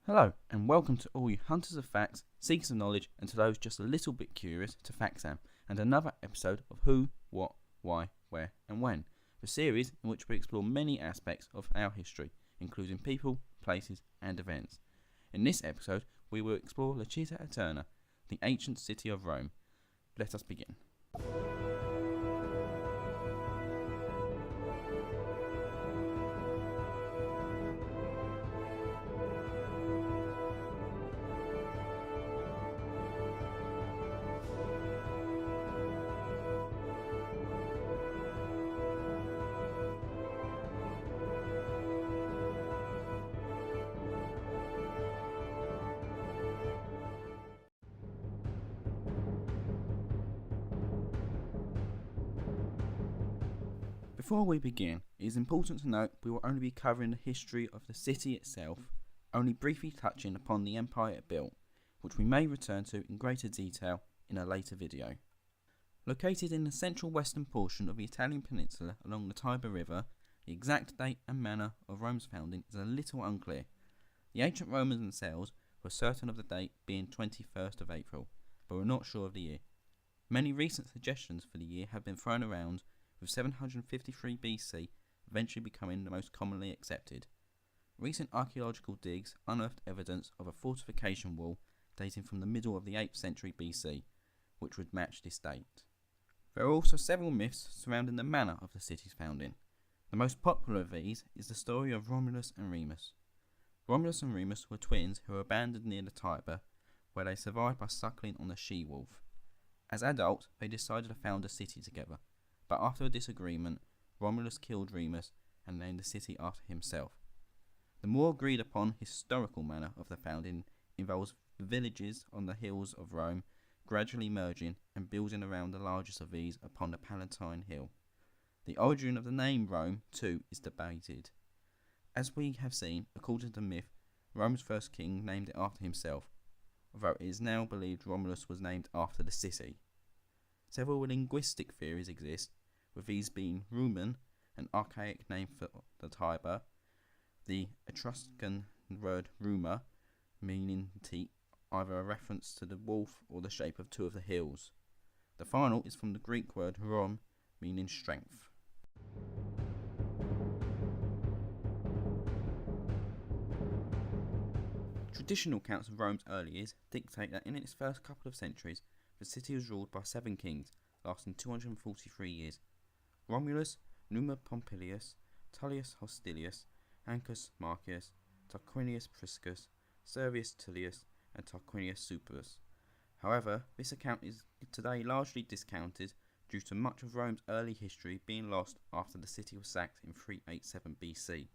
Hello, and welcome to all you hunters of facts, seekers of knowledge, and to those just a little bit curious to FactSam, and another episode of Who, What, Why, Where, and When, the series in which we explore many aspects of our history, including people, places, and events. In this episode, we will explore La Città Eterna, the ancient city of Rome. Let us begin. Before we begin, it is important to note we will only be covering the history of the city itself, only briefly touching upon the empire it built, which we may return to in greater detail in a later video. Located in the central western portion of the Italian peninsula along the Tiber River, the exact date and manner of Rome's founding is a little unclear. The ancient Romans themselves were certain of the date being 21st of April, but were not sure of the year. Many recent suggestions for the year have been thrown around, with 753 BC eventually becoming the most commonly accepted. Recent archaeological digs unearthed evidence of a fortification wall dating from the middle of the 8th century BC, which would match this date. There are also several myths surrounding the manner of the city's founding. The most popular of these is the story of Romulus and Remus. Romulus and Remus were twins who were abandoned near the Tiber, where they survived by suckling on a she-wolf. As adults, they decided to found a city together, but after a disagreement, Romulus killed Remus and named the city after himself. The more agreed upon historical manner of the founding involves the villages on the hills of Rome gradually merging and building around the largest of these upon the Palatine Hill. The origin of the name Rome, too, is debated. As we have seen, according to the myth, Rome's first king named it after himself, although it is now believed Romulus was named after the city. Several linguistic theories exist, with these being Rumen, an archaic name for the Tiber, the Etruscan word Ruma, meaning teat, either a reference to the wolf or the shape of two of the hills. The final is from the Greek word Rom, meaning strength. Traditional accounts of Rome's early years dictate that in its first couple of centuries, the city was ruled by 7 kings, lasting 243 years. Romulus, Numa Pompilius, Tullius Hostilius, Ancus Marcius, Tarquinius Priscus, Servius Tullius, and Tarquinius Superus. However, this account is today largely discounted due to much of Rome's early history being lost after the city was sacked in 387 BC.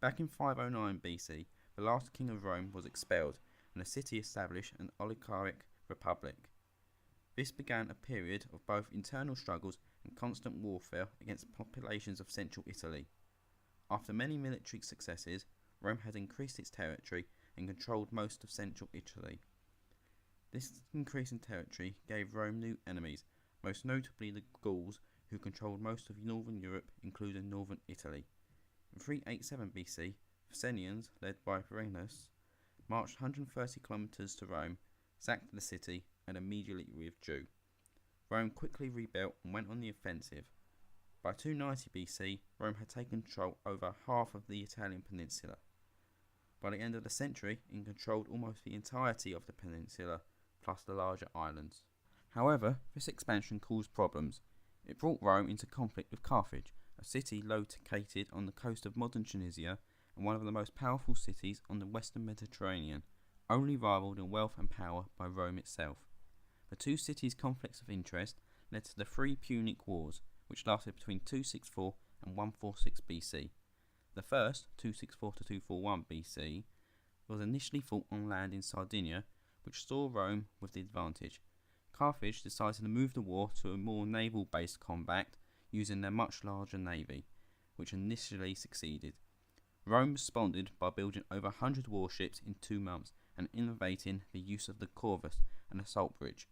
Back in 509 BC, the last king of Rome was expelled and the city established an oligarchic republic. This began a period of both internal struggles and constant warfare against populations of central Italy. After many military successes, Rome had increased its territory and controlled most of central Italy. This increase in territory gave Rome new enemies, most notably the Gauls, who controlled most of northern Europe, including northern Italy. In 387 BC, the Fenians, led by Varenus, marched 130 kilometers to Rome, sacked the city, and immediately withdrew. Rome quickly rebuilt and went on the offensive. By 290 BC, Rome had taken control over half of the Italian peninsula. By the end of the century, it controlled almost the entirety of the peninsula, plus the larger islands. However, this expansion caused problems. It brought Rome into conflict with Carthage, a city located on the coast of modern Tunisia and one of the most powerful cities on the western Mediterranean, only rivaled in wealth and power by Rome itself. The two cities' conflicts of interest led to the 3 Punic Wars, which lasted between 264 and 146 BC. The first, 264 to 241 BC, was initially fought on land in Sardinia, which saw Rome with the advantage. Carthage decided to move the war to a more naval-based combat using their much larger navy, which initially succeeded. Rome responded by building over 100 warships in 2 months and innovating the use of the corvus, an assault bridge.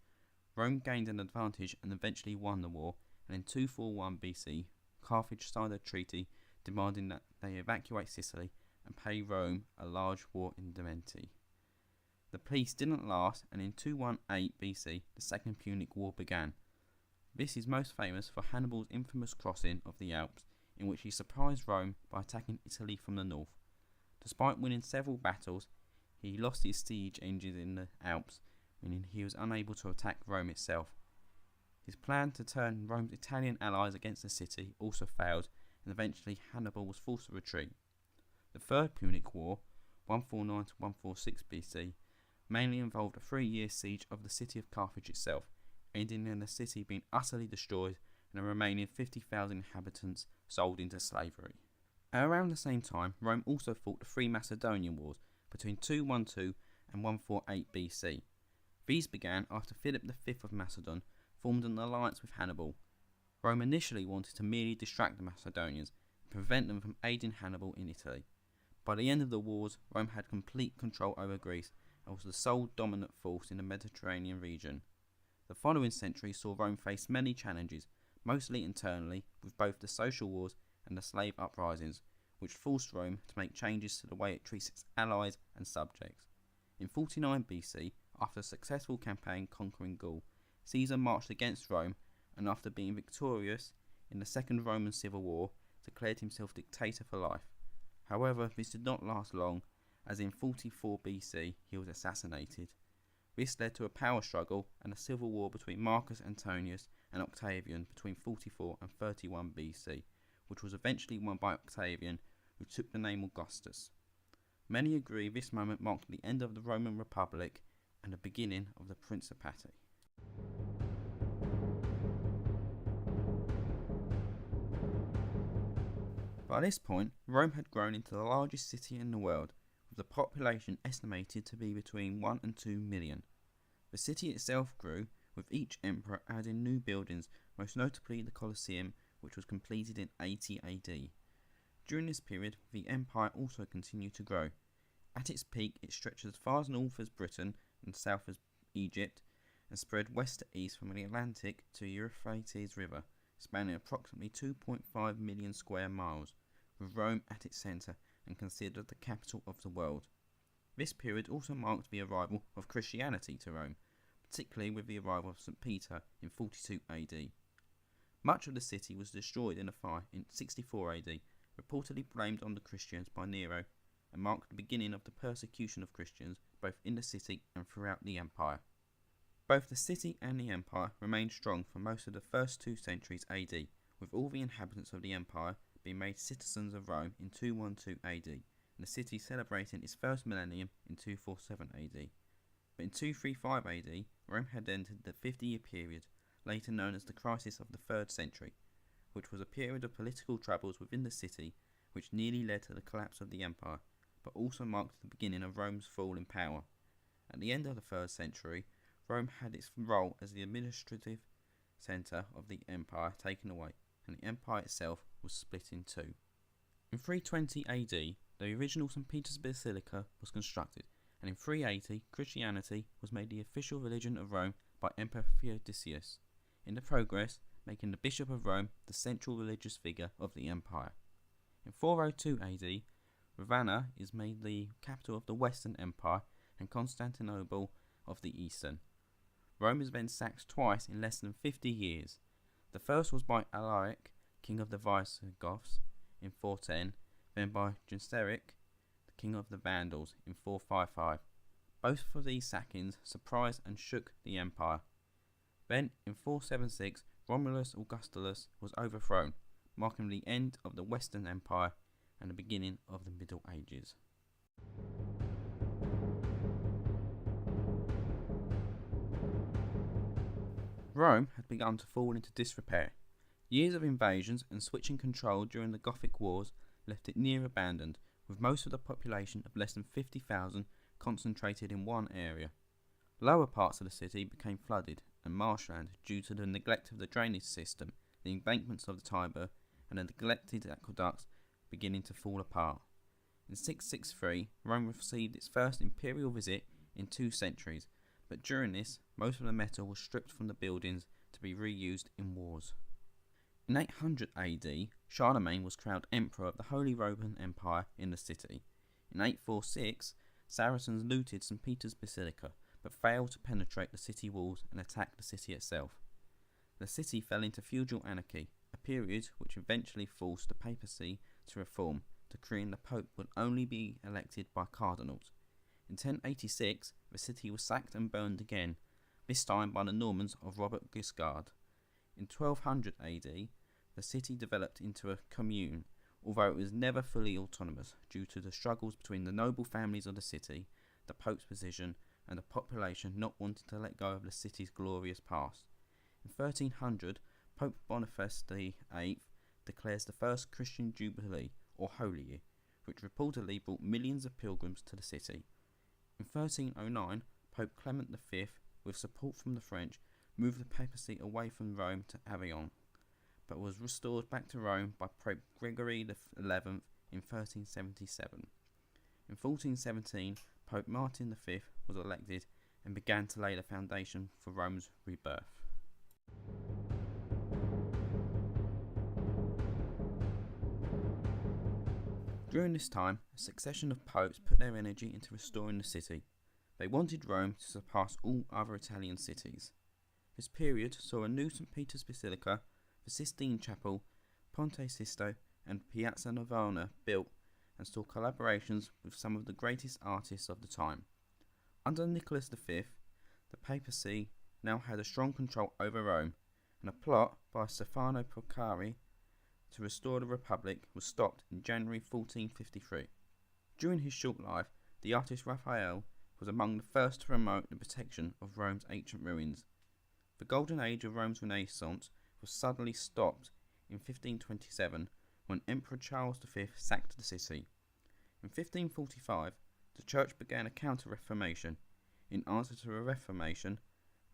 Rome gained an advantage and eventually won the war, and in 241 BC, Carthage signed a treaty demanding that they evacuate Sicily and pay Rome a large war indemnity. The peace didn't last, and in 218 BC the Second Punic War began. This is most famous for Hannibal's infamous crossing of the Alps, in which he surprised Rome by attacking Italy from the north. Despite winning several battles, he lost his siege engines in the Alps, meaning he was unable to attack Rome itself. His plan to turn Rome's Italian allies against the city also failed, and eventually Hannibal was forced to retreat. The Third Punic War, 149 to 146 BC, mainly involved a 3-year siege of the city of Carthage itself, ending in the city being utterly destroyed and the remaining 50,000 inhabitants sold into slavery. At around the same time, Rome also fought the 3 Macedonian Wars between 212 and 148 BC. These began after Philip V of Macedon formed an alliance with Hannibal. Rome initially wanted to merely distract the Macedonians and prevent them from aiding Hannibal in Italy. By the end of the wars, Rome had complete control over Greece and was the sole dominant force in the Mediterranean region. The following century saw Rome face many challenges, mostly internally, with both the social wars and the slave uprisings, which forced Rome to make changes to the way it treats its allies and subjects. In 49 BC, after a successful campaign conquering Gaul, Caesar marched against Rome and, after being victorious in the Second Roman Civil War, declared himself dictator for life. However, this did not last long, as in 44 BC he was assassinated. This led to a power struggle and a civil war between Marcus Antonius and Octavian between 44 and 31 BC, which was eventually won by Octavian, who took the name Augustus. Many agree this moment marked the end of the Roman Republic and the beginning of the Principate. By this point, Rome had grown into the largest city in the world, with the population estimated to be between 1 and 2 million. The city itself grew, with each emperor adding new buildings, most notably the Colosseum, which was completed in 80 AD. During this period, the empire also continued to grow. At its peak, it stretched as far north as Britain and south as Egypt, and spread west to east from the Atlantic to the Euphrates River, spanning approximately 2.5 million square miles, with Rome at its centre and considered the capital of the world. This period also marked the arrival of Christianity to Rome, particularly with the arrival of St. Peter in 42 AD. Much of the city was destroyed in a fire in 64 AD, reportedly blamed on the Christians by Nero, and marked the beginning of the persecution of Christians both in the city and throughout the empire. Both the city and the empire remained strong for most of the first 2 centuries AD, with all the inhabitants of the empire being made citizens of Rome in 212 AD, and the city celebrating its first millennium in 247 AD. But in 235 AD, Rome had entered the 50-year period, later known as the Crisis of the 3rd Century, which was a period of political troubles within the city which nearly led to the collapse of the empire, but also marked the beginning of Rome's fall in power. At the end of the 3rd century, Rome had its role as the administrative centre of the empire taken away, and the empire itself was split in 2. In 320 AD, the original St. Peter's Basilica was constructed, and in 380 Christianity was made the official religion of Rome by Emperor Theodosius, in the progress making the Bishop of Rome the central religious figure of the empire. In 402 AD, Ravenna is made the capital of the Western Empire and Constantinople of the Eastern. Rome is then sacked twice in less than 50 years. The first was by Alaric, king of the Visigoths, in 410, then by Genseric, the king of the Vandals, in 455. Both of these sackings surprised and shook the empire. Then, in 476, Romulus Augustulus was overthrown, marking the end of the Western Empire and the beginning of the Middle Ages. Rome had begun to fall into disrepair. Years of invasions and switching control during the Gothic Wars left it near abandoned, with most of the population of less than 50,000 concentrated in one area. Lower parts of the city became flooded and marshland due to the neglect of the drainage system, the embankments of the Tiber, and the neglected aqueducts beginning to fall apart. In 663, Rome received its first imperial visit in 2 centuries, but during this, most of the metal was stripped from the buildings to be reused in wars. In 800 AD, Charlemagne was crowned Emperor of the Holy Roman Empire in the city. In 846, Saracens looted St. Peter's Basilica, but failed to penetrate the city walls and attack the city itself. The city fell into feudal anarchy, a period which eventually forced the papacy to reform, decreeing the Pope would only be elected by cardinals. In 1086, the city was sacked and burned again, this time by the Normans of Robert Guiscard. In 1200 AD, the city developed into a commune, although it was never fully autonomous due to the struggles between the noble families of the city, the Pope's position, and the population not wanting to let go of the city's glorious past. In 1300, Pope Boniface VIII declares the first Christian Jubilee, or Holy Year, which reportedly brought millions of pilgrims to the city. In 1309, Pope Clement V, with support from the French, moved the papacy away from Rome to Avignon, but was restored back to Rome by Pope Gregory XI in 1377. In 1417, Pope Martin V was elected and began to lay the foundation for Rome's rebirth. During this time, a succession of popes put their energy into restoring the city. They wanted Rome to surpass all other Italian cities. This period saw a new St. Peter's Basilica, the Sistine Chapel, Ponte Sisto and Piazza Navona built, and saw collaborations with some of the greatest artists of the time. Under Nicholas V, the papacy now had a strong control over Rome, and a plot by Stefano Porcari to restore the Republic was stopped in January 1453. During his short life, the artist Raphael was among the first to promote the protection of Rome's ancient ruins. The golden age of Rome's Renaissance was suddenly stopped in 1527 when Emperor Charles V sacked the city. In 1545, the Church began a counter-reformation. In answer to a reformation,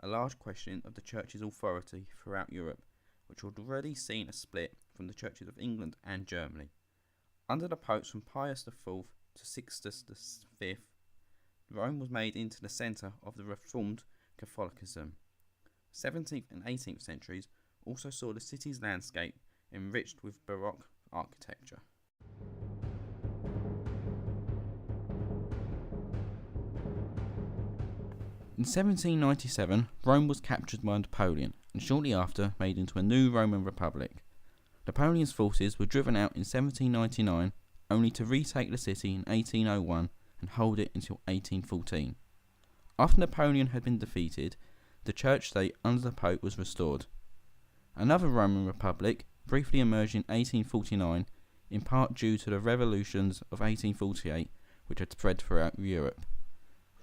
a large questioning of the Church's authority throughout Europe, which had already seen a split from the churches of England and Germany. Under the popes from Pius IV to Sixtus V, Rome was made into the centre of the Reformed Catholicism. The 17th and 18th centuries also saw the city's landscape enriched with Baroque architecture. In 1797, Rome was captured by Napoleon and shortly after made into a new Roman Republic. Napoleon's forces were driven out in 1799, only to retake the city in 1801 and hold it until 1814. After Napoleon had been defeated, the church state under the Pope was restored. Another Roman Republic briefly emerged in 1849, in part due to the revolutions of 1848 which had spread throughout Europe.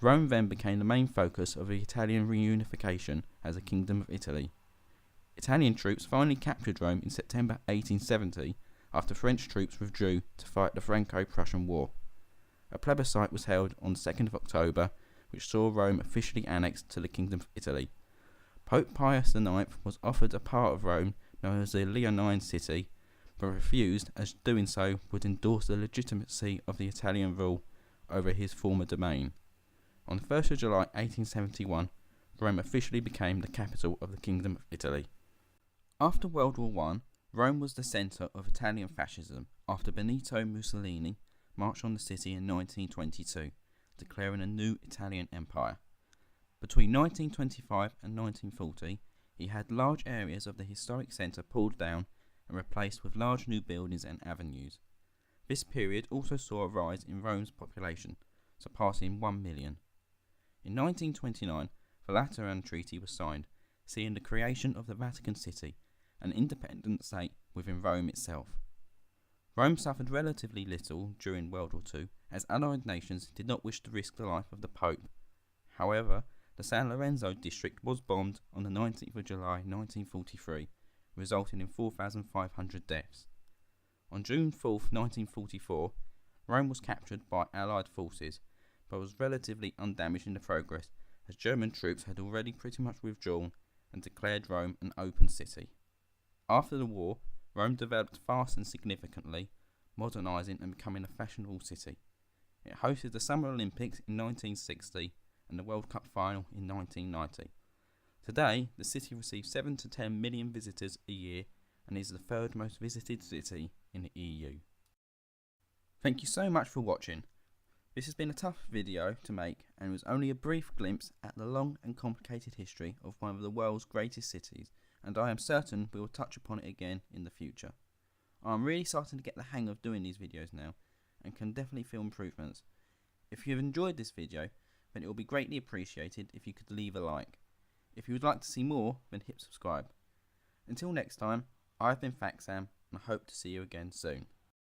Rome then became the main focus of the Italian reunification as a Kingdom of Italy. Italian troops finally captured Rome in September 1870 after French troops withdrew to fight the Franco-Prussian War. A plebiscite was held on 2nd of October, which saw Rome officially annexed to the Kingdom of Italy. Pope Pius IX was offered a part of Rome known as the Leonine City, but refused, as doing so would endorse the legitimacy of the Italian rule over his former domain. On the 1st of July 1871, Rome officially became the capital of the Kingdom of Italy. After World War I, Rome was the centre of Italian fascism after Benito Mussolini marched on the city in 1922, declaring a new Italian empire. Between 1925 and 1940, he had large areas of the historic centre pulled down and replaced with large new buildings and avenues. This period also saw a rise in Rome's population, surpassing 1 million. In 1929, the Lateran Treaty was signed, seeing the creation of the Vatican City, an independent state within Rome itself. Rome suffered relatively little during World War II, as Allied nations did not wish to risk the life of the Pope. However, the San Lorenzo district was bombed on the 19th of July 1943, resulting in 4,500 deaths. On June 4, 1944, Rome was captured by Allied forces, but was relatively undamaged in the progress, as German troops had already pretty much withdrawn and declared Rome an open city. After the war, Rome developed fast and significantly, modernising and becoming a fashionable city. It hosted the Summer Olympics in 1960 and the World Cup final in 1990. Today, the city receives 7 to 10 million visitors a year and is the third most visited city in the EU. Thank you so much for watching. This has been a tough video to make and was only a brief glimpse at the long and complicated history of one of the world's greatest cities, and I am certain we will touch upon it again in the future. I am really starting to get the hang of doing these videos now and can definitely feel improvements. If you have enjoyed this video, then it will be greatly appreciated if you could leave a like. If you would like to see more, then hit subscribe. Until next time, I have been Faxam and I hope to see you again soon.